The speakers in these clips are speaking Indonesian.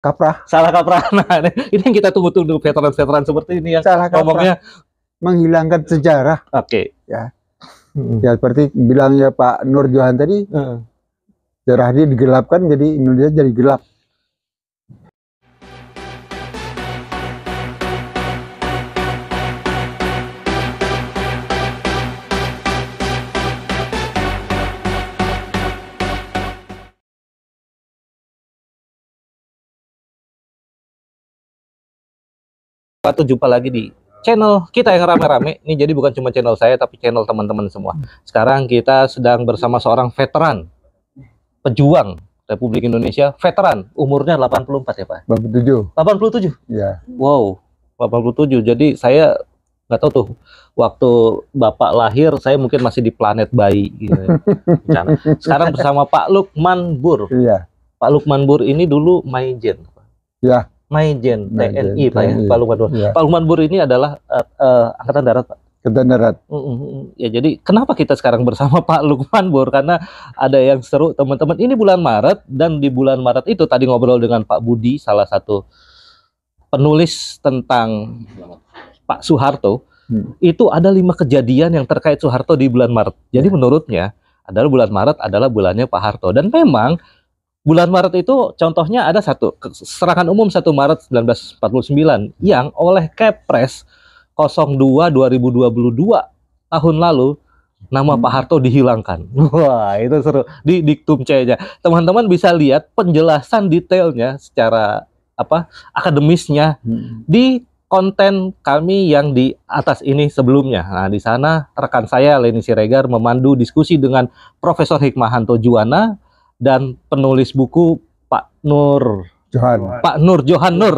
kaprah. Salah kaprah. Nah, ini yang kita tunggu-tunggu, veteran-veteran seperti ini yang Salah kaprah. ngomongnya Menghilangkan sejarah. Oke. Ya. Ya seperti bilangnya Pak Nur Johan tadi, sejarah dia digelapkan jadi Indonesia jadi gelap. Atau jumpa lagi di channel kita yang rame-rame. Ini jadi bukan cuma channel saya, tapi channel teman-teman semua. Sekarang kita sedang bersama seorang veteran, pejuang Republik Indonesia, veteran, umurnya 84 ya Pak? 87. 87? Ya. Wow, 87. Jadi saya nggak tahu tuh, waktu Bapak lahir, saya mungkin masih di planet bayi. Gitu. Sekarang bersama Pak Lukman Bur. Iya. Pak Lukman Bur ini dulu Maijen. Ya. Maijen TNI Pak ya, Pak Lukman Bur. Ya. Pak Lukman Bur ini adalah Angkatan Darat Pak. Angkatan Darat. Ya jadi kenapa kita sekarang bersama Pak Lukman Bur? Karena ada yang seru teman-teman. Ini bulan Maret, dan di bulan Maret itu tadi ngobrol dengan Pak Budi, salah satu penulis tentang Pak Soeharto. Itu ada 5 kejadian yang terkait Soeharto di bulan Maret. Jadi menurutnya adalah bulan Maret adalah bulannya Pak Harto. Dan memang bulan Maret itu contohnya ada satu, serangan umum 1 Maret 1949 yang oleh Kepres 02/2022 tahun lalu nama Pak Harto dihilangkan. Wah, itu seru. Di diktum C-nya. Teman-teman bisa lihat penjelasan detailnya secara akademisnya di konten kami yang di atas ini sebelumnya. Nah, di sana rekan saya Leni Siregar memandu diskusi dengan Profesor Hikmahanto Juwana dan penulis buku Pak Nur Johan. Pak Nur Johan Nur.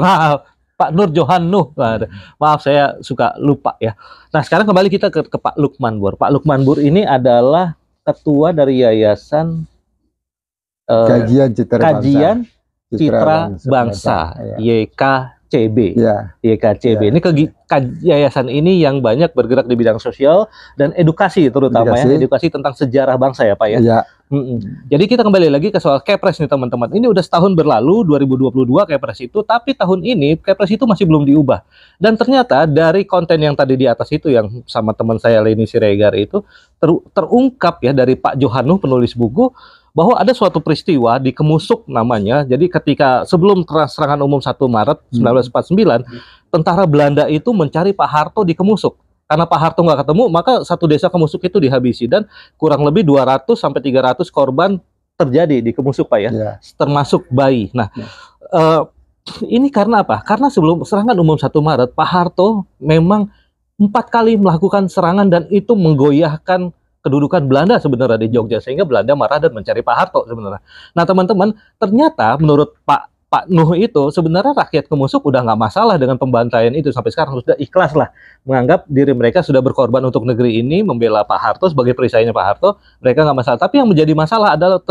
Pak Nur Johan Nuh. Maaf saya suka lupa ya. Nah, sekarang kembali kita ke Pak Lukman Bur. Pak Lukman Bur ini adalah ketua dari Yayasan Kajian Citra Bangsa, YKCB. Ya. YKCB. Ya. Ini yayasan ini yang banyak bergerak di bidang sosial dan edukasi, terutama edukasi tentang sejarah bangsa ya Pak ya. Ya. Jadi kita kembali lagi ke soal Kepres nih teman-teman. Ini udah setahun berlalu, 2022 Kepres itu, tapi tahun ini Kepres itu masih belum diubah. Dan ternyata dari konten yang tadi di atas itu yang sama teman saya Leni Siregar itu terungkap ya dari Pak Johanuh penulis buku, bahwa ada suatu peristiwa di Kemusuk namanya. Jadi ketika sebelum serangan umum 1 Maret 1949, tentara Belanda itu mencari Pak Harto di Kemusuk. Karena Pak Harto nggak ketemu, maka satu desa Kemusuk itu dihabisi, dan kurang lebih 200 sampai 300 korban terjadi di Kemusuk Pak ya, termasuk bayi. Nah, ini karena apa? Karena sebelum serangan umum 1 Maret, Pak Harto memang 4 kali melakukan serangan, dan itu menggoyahkan kedudukan Belanda sebenarnya di Jogja, sehingga Belanda marah dan mencari Pak Harto sebenarnya. Nah teman-teman, ternyata menurut Pak Nuh itu sebenarnya rakyat Kemusuk udah nggak masalah dengan pembantaian itu, sampai sekarang sudah ikhlas lah, menganggap diri mereka sudah berkorban untuk negeri ini, membela Pak Harto sebagai perisainya Pak Harto, mereka nggak masalah. Tapi yang menjadi masalah adalah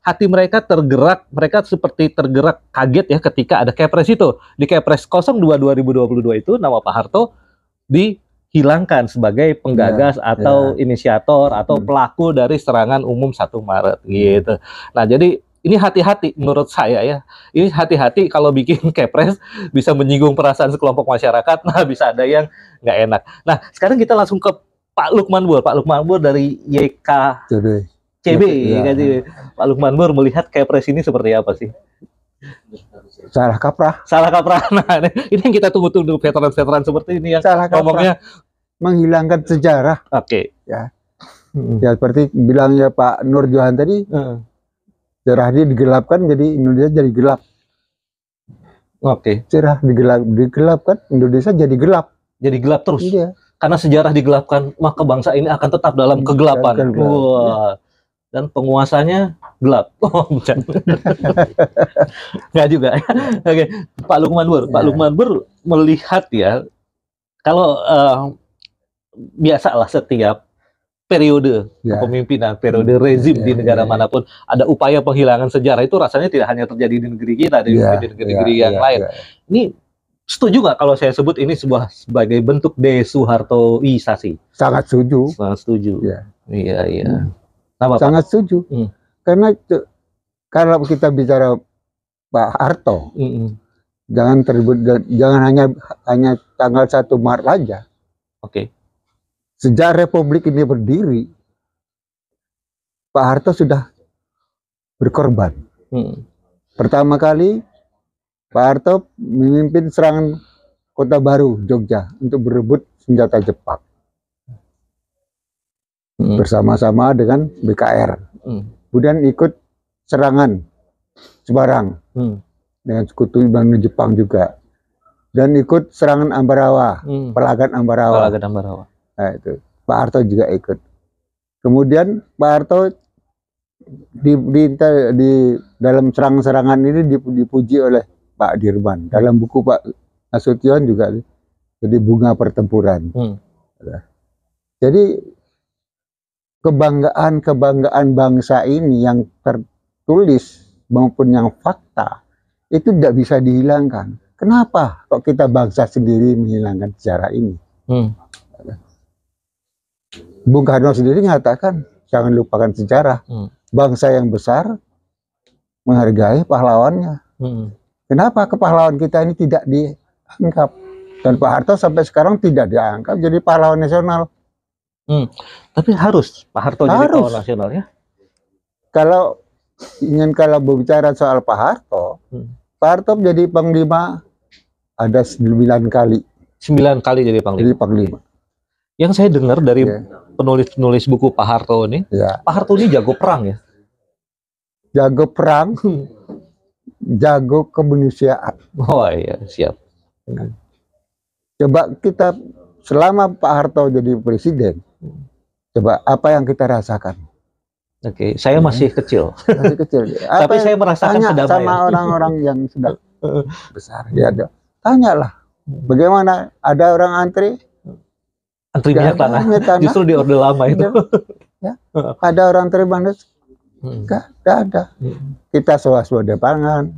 hati mereka tergerak, mereka seperti tergerak kaget ya ketika ada Kepres itu. Di Kepres 02/2022 itu nama Pak Harto dihilangkan sebagai penggagas atau inisiator atau pelaku dari serangan umum 1 Maret gitu. Nah, jadi ini hati-hati menurut saya ya. Ini hati-hati kalau bikin Kepres bisa menyinggung perasaan sekelompok masyarakat. Nah, bisa ada yang nggak enak. Nah, sekarang kita langsung ke Pak Lukman Bur. Pak Lukman Bur dari YKCB. Pak Lukman Bur melihat Kepres ini seperti apa sih? Salah kaprah. Salah kaprah. Nah, ini yang kita tunggu-tunggu, veteran-veteran seperti ini yang ngomongnya menghilangkan sejarah. Oke. Ya. Ya seperti bilangnya Pak Nur Johan tadi, sejarah dia digelapkan jadi Indonesia jadi gelap. Oke. Sejarah digelapkan, Indonesia jadi gelap. Jadi gelap terus. Iya. Karena sejarah digelapkan, maka bangsa ini akan tetap dalam kegelapan. Wah. Dan penguasanya gelap. Oh, nggak juga. Oke, Pak Lukman Bur. Pak Lukman Bur melihat ya, kalau biasalah setiap periode kepemimpinan, periode rezim di negara manapun ada upaya penghilangan sejarah, itu rasanya tidak hanya terjadi di negeri kita, di negeri-negeri yang lain. Ini setuju nggak kalau saya sebut ini sebagai bentuk desoehartoisasi? Sangat setuju. Sangat setuju. Iya. Sangat setuju. Karena itu, kalau kita bicara Pak Harto. Jangan hanya tanggal 1 Maret aja. Oke. Sejak Republik ini berdiri, Pak Harto sudah berkorban. Pertama kali Pak Harto memimpin serangan Kota Baru, Jogja, untuk berebut senjata Jepang. Bersama-sama dengan BKR. Kemudian ikut serangan Semarang dengan sekutu Iban Jepang juga. Dan ikut serangan Ambarawa, Pelagan Ambarawa. Nah, itu Pak Harto juga ikut. Kemudian Pak Harto di dalam serangan-serangan ini dipuji oleh Pak Dirman. Dalam buku Pak Nasution juga jadi bunga pertempuran. Jadi kebanggaan bangsa ini yang tertulis maupun yang fakta itu tidak bisa dihilangkan. Kenapa kok kita bangsa sendiri menghilangkan sejarah ini? Bung Karno sendiri mengatakan jangan lupakan sejarah. Bangsa yang besar menghargai pahlawannya. Kenapa kepahlawan kita ini tidak dianggap? Dan Pak Harto sampai sekarang tidak dianggap jadi pahlawan nasional. Tapi harus Pak Harto jadi pahlawan nasional ya? Kalau berbicara soal Pak Harto, Pak Harto menjadi panglima ada 9 kali. 9 kali jadi panglima. Yang saya dengar dari penulis-penulis buku Pak Harto ini, Pak Harto ini jago perang ya? Jago perang, jago kemanusiaan. Oh iya, siap. Coba kita selama Pak Harto jadi presiden, coba apa yang kita rasakan? Oke, saya masih kecil. Masih kecil. Tapi saya merasakan kedamaian. Sama orang-orang yang sudah besar. Ya, tanyalah, bagaimana ada orang antri minyak tanah. Justru di Orde Lama itu. Ya, ada orang antri manus, enggak ada. Kita swasembada pangan.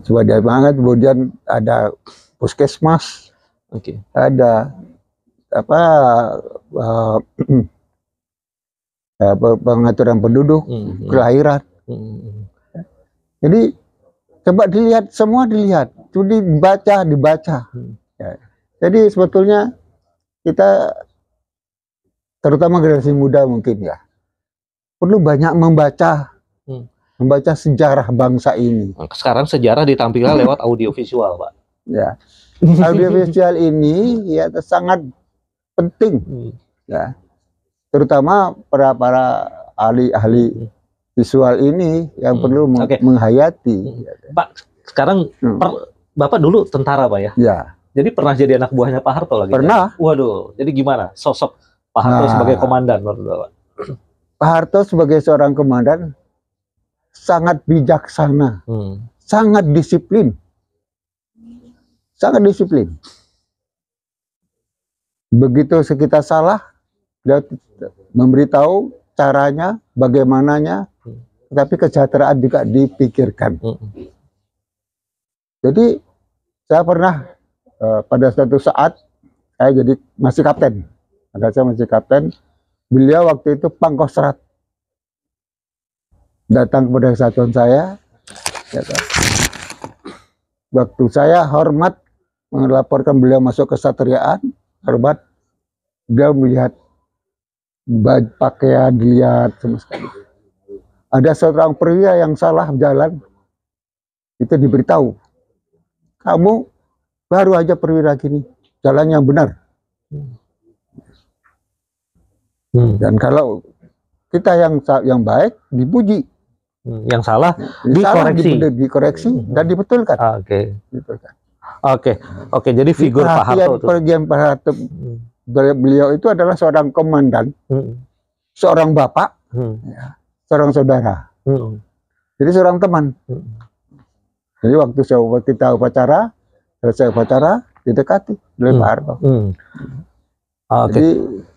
Swasembada pangan, kemudian ada puskesmas. Ada pengaturan penduduk, kelahiran. Jadi coba dilihat, semua dilihat, dibaca. Ya. Jadi sebetulnya kita, terutama generasi muda mungkin ya, perlu banyak membaca sejarah bangsa ini. Sekarang sejarah ditampilkan lewat audiovisual, Pak. Ya, audiovisual ini ya sangat penting, ya, terutama para ahli visual ini yang perlu menghayati. Pak, sekarang Bapak dulu tentara, Pak ya? Ya. Jadi pernah jadi anak buahnya Pak Harto lagi? Pernah. Ya? Waduh, jadi gimana sosok Pak Harto sebagai komandan menurut Bapak? Pak Harto sebagai seorang komandan sangat bijaksana, sangat disiplin. Begitu kita salah, dia memberitahu caranya, bagaimananya, tapi kesejahteraan juga dipikirkan. Jadi saya pernah pada suatu saat saya jadi masih kapten. Saya masih kapten. Beliau waktu itu Pangkostrat datang kepada satuan saya. Waktu saya hormat melaporkan beliau masuk kesatriaan, hormat, beliau melihat pakaian, dilihat sama sekali. Ada seorang pria yang salah jalan, itu diberitahu, kamu baru aja perwira gini, jalan yang benar. Dan kalau kita yang baik dipuji, yang salah dikoreksi dan dibetulkan. Oke. Jadi figur Pak Harto itu. Pak Harto, beliau itu adalah seorang komandan, seorang bapak, ya, seorang saudara. Jadi seorang teman. Jadi waktu kita selesai upacara didekati oleh Pak Harto.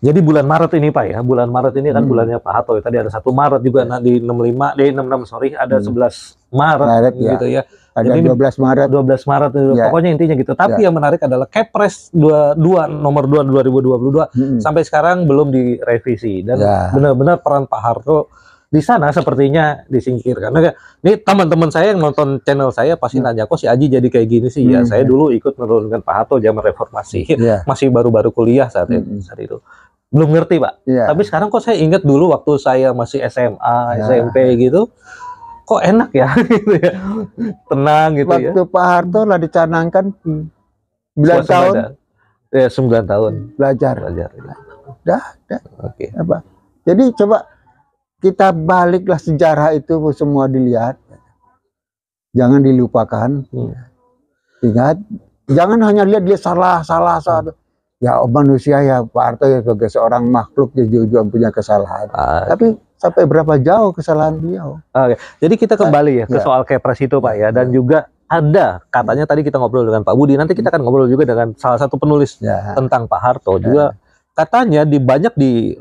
Jadi bulan Maret ini Pak ya, bulan Maret ini kan bulannya Pak Harto. Tadi ada 1 Maret juga di 66 sorry, ada 11 Maret gitu ya. Ada 12 Maret. 12 Maret itu. Pokoknya intinya gitu. Tapi yang menarik adalah Kepres nomor 2 2022 sampai sekarang belum direvisi dan benar-benar peran Pak Harto di sana sepertinya disingkirkan. Nah, ini teman-teman saya yang nonton channel saya pasti nanya, kok si Aji jadi kayak gini sih? Ya, saya dulu ikut menurunkan Pak Harto zaman reformasi. Masih baru-baru kuliah saat itu. Belum ngerti, Pak. Tapi sekarang kok saya ingat dulu waktu saya masih SMA, SMP gitu, kok enak ya, gitu ya. Tenang gitu ya. Waktu Pak Harto lah dicanangkan 9 tahun. Ya, 9 tahun. Belajar. Dah. Oke. Apa? Jadi coba kita baliklah sejarah itu semua dilihat. Jangan dilupakan. Ingat, jangan hanya lihat dia salah. Ya manusia ya, Pak Harto ya sebagai seorang makhluk dia juga punya kesalahan. Tapi sampai berapa jauh kesalahan beliau? Oke. Jadi kita kembali ya ke soal Kepres itu, Pak ya, dan juga ada katanya tadi kita ngobrol dengan Pak Budi, nanti kita akan ngobrol juga dengan salah satu penulis tentang Pak Harto juga. Katanya banyak di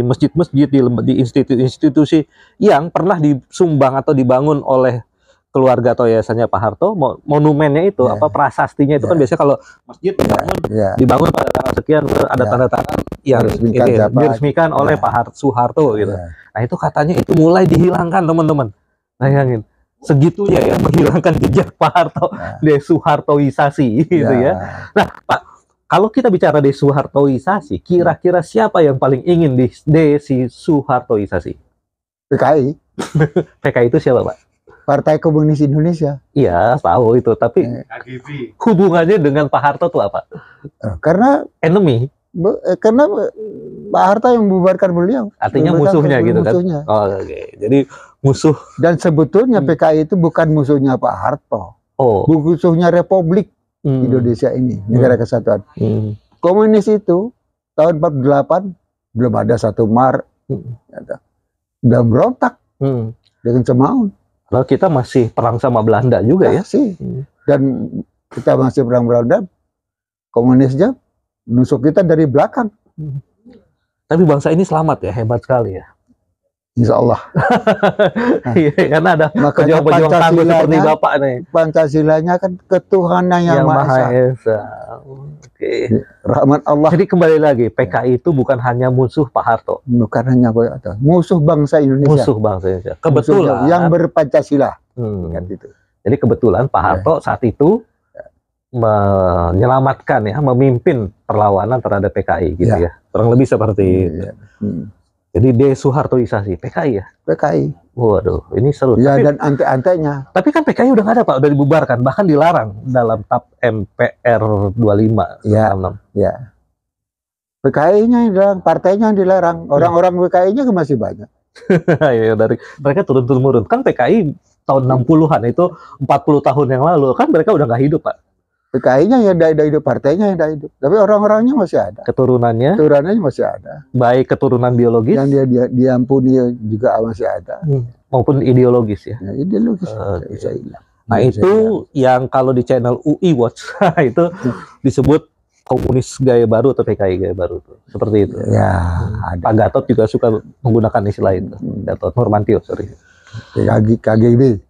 masjid-masjid, di institusi-institusi yang pernah disumbang atau dibangun oleh keluarga atau yayasannya Pak Harto, monumennya itu apa prasastinya itu kan biasanya kalau masjid dibangun pada tanggal sekian ada tanda tangan yang diresmikan oleh Pak Soeharto gitu. Nah itu katanya itu mulai dihilangkan, teman-teman. Bayangin segitunya ya, menghilangkan jejak Pak Harto, desoehartoisasi gitu ya. Nah Pak, kalau kita bicara desoehartoisasi, kira-kira siapa yang paling ingin desoehartoisasi? PKI. PKI itu siapa, Pak? Partai Komunis Indonesia. Iya, tahu itu. Tapi hubungannya dengan Pak Harto itu apa? Karena enemy. Karena Pak Harto yang membubarkan beliau. Artinya musuhnya gitu kan? Oh, oke. Jadi musuh. Dan sebetulnya PKI itu bukan musuhnya Pak Harto. Musuhnya Republik Indonesia ini, negara kesatuan. Komunis itu tahun 48 belum ada 1 Maret, udah berontak dengan semaun. Kalau kita masih perang sama Belanda juga ya sih. Dan kita masih perang Belanda, komunisnya nusuk kita dari belakang. Tapi bangsa ini selamat ya, hebat sekali ya. Insya Allah. Iya, karena ada pejuang-pejuang tangguh seperti Bapak nih. Pancasilanya kan ketuhanan yang Maha Esa. Oke. Rahmat Allah. Jadi kembali lagi, PKI itu bukan hanya musuh Pak Harto. Bukan hanya Pak Harto. Musuh bangsa Indonesia. Musuh bangsa Indonesia. Kebetulan. Yang berpancasila. Gitu. Jadi kebetulan Pak Harto saat itu menyelamatkan ya, memimpin perlawanan terhadap PKI gitu ya. Kurang lebih seperti itu. Jadi desoehartoisasi PKI ya? PKI. Waduh, ini seru. Ya, dan antek-anteknya. Tapi kan PKI udah nggak ada, Pak, udah dibubarkan, bahkan dilarang dalam TAP MPR 25. Ya. PKI-nya yang dilarang, partainya yang dilarang. Orang-orang PKI-nya masih banyak. Ya, dari mereka turun-temurun. Kan PKI tahun 60-an itu 40 tahun yang lalu kan mereka udah nggak hidup, Pak. PKI-nya yang hidup, partainya yang hidup. Tapi orang-orangnya masih ada. Keturunannya masih ada. Baik keturunan biologis. Yang dia diampuni juga masih ada. Maupun ideologis ya. Ideologis. Nah itu yang kalau di channel UI Watch itu disebut komunis gaya baru atau PKI gaya baru tuh. Seperti itu. Ya. Pak Gatot juga suka menggunakan istilah itu. Gatot Nurmantio, sorry.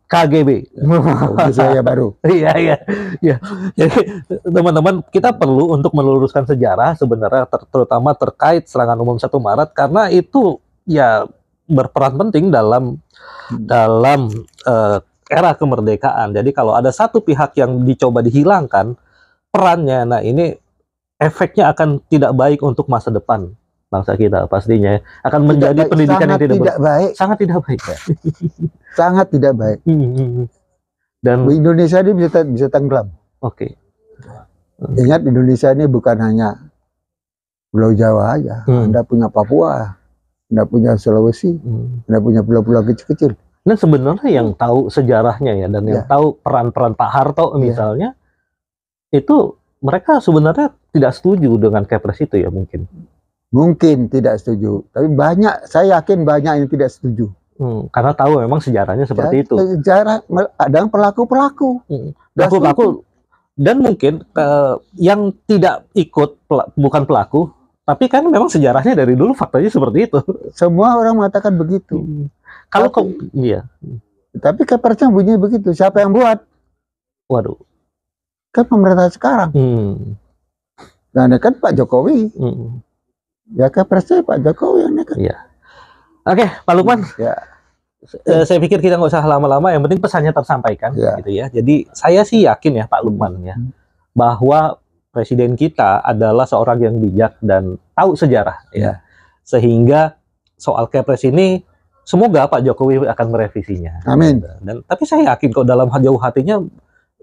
KGB. Saya baru. Iya. Jadi teman-teman, kita perlu untuk meluruskan sejarah sebenarnya terutama terkait serangan umum 1 Maret karena itu ya berperan penting dalam era kemerdekaan. Jadi kalau ada satu pihak yang dicoba dihilangkan perannya, nah ini efeknya akan tidak baik untuk masa depan bangsa kita pastinya akan menjadi pendidikan yang tidak baik. Sangat tidak baik. Sangat tidak baik. Dan Indonesia ini bisa tenggelam. Oke. Ingat, Indonesia ini bukan hanya Pulau Jawa aja. Anda punya Papua, Anda punya Sulawesi, Anda punya pulau-pulau kecil-kecil. Nah sebenarnya yang tahu sejarahnya ya dan yang tahu peran-peran Pak Harto misalnya itu mereka sebenarnya tidak setuju dengan Kepres itu ya mungkin. Mungkin tidak setuju, tapi saya yakin banyak yang tidak setuju. Karena tahu memang sejarahnya seperti itu. Sejarah ada pelaku-pelaku. Dan mungkin yang tidak ikut bukan pelaku, tapi kan memang sejarahnya dari dulu faktanya seperti itu. Semua orang mengatakan begitu. Kalau tapi Kepresnya bunyi begitu. Siapa yang buat? Waduh. Kan pemerintah sekarang. Nah, kan Pak Jokowi. Ya Kepresnya Pak Jokowi yang nekat. Iya. Oke, Pak Lukman. Ya. Saya pikir kita nggak usah lama-lama, yang penting pesannya tersampaikan, gitu ya. Jadi saya sih yakin ya Pak Lukman ya, bahwa Presiden kita adalah seorang yang bijak dan tahu sejarah, ya. Sehingga soal Kepres ini semoga Pak Jokowi akan merevisinya. Amin. Dan tapi saya yakin kok dalam jauh hatinya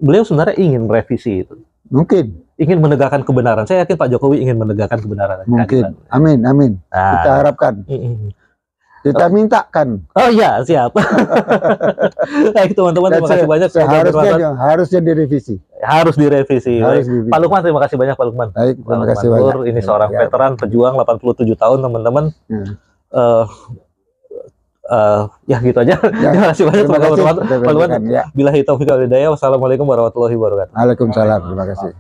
beliau sebenarnya ingin merevisi itu. Mungkin. Ingin menegakkan kebenaran. Saya yakin Pak Jokowi ingin menegakkan kebenaran. Mungkin. Amin, amin. Nah, kita harapkan. Kita mintakan. Oh iya, siap. Baik teman-teman, terima kasih banyak. Harusnya direvisi. Harus direvisi. Pak Lukman, terima kasih banyak Pak Lukman. Baik, terima kasih banyak. Ini seorang veteran pejuang 87 tahun teman-teman. Ya gitu aja. Terima kasih banyak Pak Lukman. Billahi taufiq wal hidayah. Wassalamualaikum warahmatullahi wabarakatuh. Waalaikumsalam. Terima kasih.